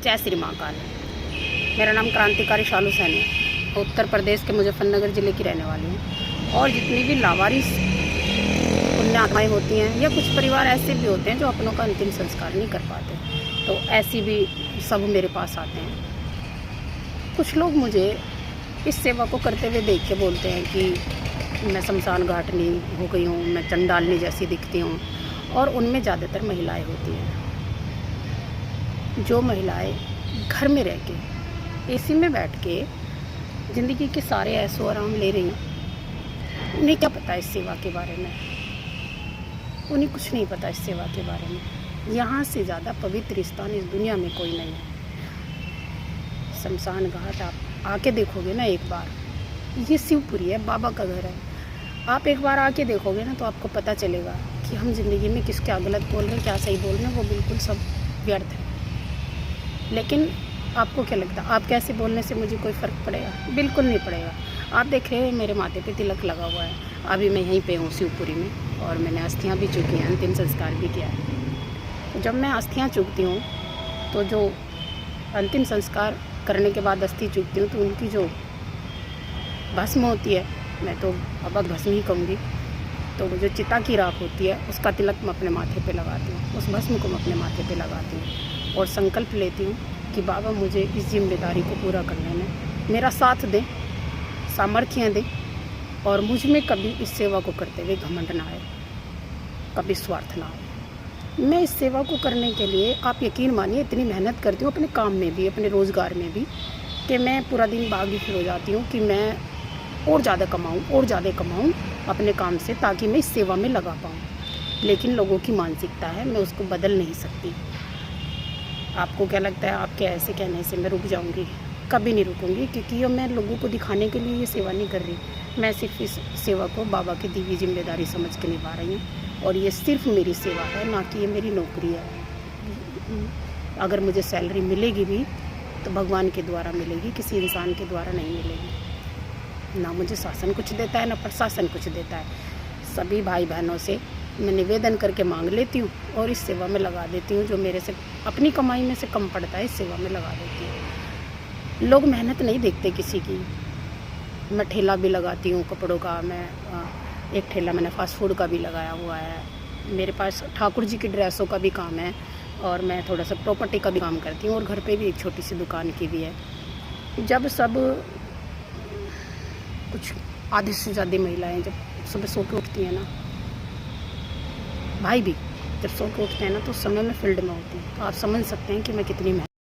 जय श्री महाकाल। मेरा नाम क्रांतिकारी शालू सैनी है। उत्तर प्रदेश के मुजफ्फरनगर ज़िले की रहने वाली हूँ। और जितनी भी लावारिस पुण्यात्माएँ होती हैं या कुछ परिवार ऐसे भी होते हैं जो अपनों का अंतिम संस्कार नहीं कर पाते, तो ऐसी भी सब मेरे पास आते हैं। कुछ लोग मुझे इस सेवा को करते हुए देख के बोलते हैं कि मैं शमशान घाटनी हो गई हूँ, मैं चंडालनी जैसी दिखती हूँ। और उनमें ज़्यादातर महिलाएं होती हैं, जो महिलाएं घर में रह के एसी में बैठ के ज़िंदगी के सारे ऐशो आराम ले रही हैं। उन्हें क्या पता इस सेवा के बारे में, उन्हें कुछ नहीं पता इस सेवा के बारे में। यहाँ से ज़्यादा पवित्र स्थान इस दुनिया में कोई नहीं है। शमशान घाट आप आके देखोगे ना एक बार, ये शिवपुरी है, बाबा का घर है। आप एक बार आके देखोगे ना तो आपको पता चलेगा कि हम ज़िंदगी में किस क्या गलत बोल रहे हैं, क्या सही बोल रहे हैं, वो बिल्कुल सब व्यर्थ है। लेकिन आपको क्या लगता है, आप कैसे बोलने से मुझे कोई फ़र्क पड़ेगा? बिल्कुल नहीं पड़ेगा। आप देख रहे हैं मेरे माथे पे तिलक लगा हुआ है। अभी मैं यहीं पे हूँ शिवपुरी में, और मैंने अस्थियाँ भी चुकी हैं, अंतिम संस्कार भी किया है। तो जब मैं अस्थियाँ चुकती हूँ तो जो अंतिम संस्कार करने के बाद अस्थि चुकती हूँ, तो उनकी जो भस्म होती है, मैं तो अब भस्म ही कहूँगी, तो वो जो चिता की राख होती है उसका तिलक मैं अपने माथे पे लगाती हूँ, उस भस्म को मैं अपने माथे पे लगाती हूँ और संकल्प लेती हूँ कि बाबा मुझे इस जिम्मेदारी को पूरा करने में मेरा साथ दें, सामर्थ्य दें, और मुझ में कभी इस सेवा को करते हुए घमंड ना आए, कभी स्वार्थ ना आए। मैं इस सेवा को करने के लिए, आप यकीन मानिए, इतनी मेहनत करती हूँ अपने काम में भी, अपने रोज़गार में भी, कि मैं पूरा दिन बागी फिर हो जाती हूँ कि मैं और ज़्यादा कमाऊँ अपने काम से, ताकि मैं इस सेवा में लगा पाऊँ। लेकिन लोगों की मानसिकता है, मैं उसको बदल नहीं सकती। आपको क्या लगता है आपके ऐसे कहने से मैं रुक जाऊंगी? कभी नहीं रुकूंगी, क्योंकि मैं लोगों को दिखाने के लिए ये सेवा नहीं कर रही। मैं सिर्फ इस सेवा को बाबा की दिव्य जिम्मेदारी समझ के निभा रही हूँ, और ये सिर्फ मेरी सेवा है, ना कि ये मेरी नौकरी है। अगर मुझे सैलरी मिलेगी भी तो भगवान के द्वारा मिलेगी, किसी इंसान के द्वारा नहीं मिलेगी। ना मुझे शासन कुछ देता है, ना प्रशासन कुछ देता है। सभी भाई बहनों से मैं निवेदन करके मांग लेती हूँ और इस सेवा में लगा देती हूँ। जो मेरे से अपनी कमाई में से कम पड़ता है, इस सेवा में लगा देती हूँ। लोग मेहनत नहीं देखते किसी की। मैं ठेला भी लगाती हूँ कपड़ों का, मैं एक ठेला मैंने फास्ट फूड का भी लगाया हुआ है। मेरे पास ठाकुर जी की ड्रेसों का भी काम है, और मैं थोड़ा सा प्रॉपर्टी का भी काम करती हूँ, और घर पे भी एक छोटी सी दुकान की भी है। जब सब कुछ आधे से ज़्यादा महिलाएं जब सुबह सो के उठती हैं ना, भाई भी जब सो के उठते हैं ना, तो उस समय में फील्ड में होती हैं, तो आप समझ सकते हैं कि मैं कितनी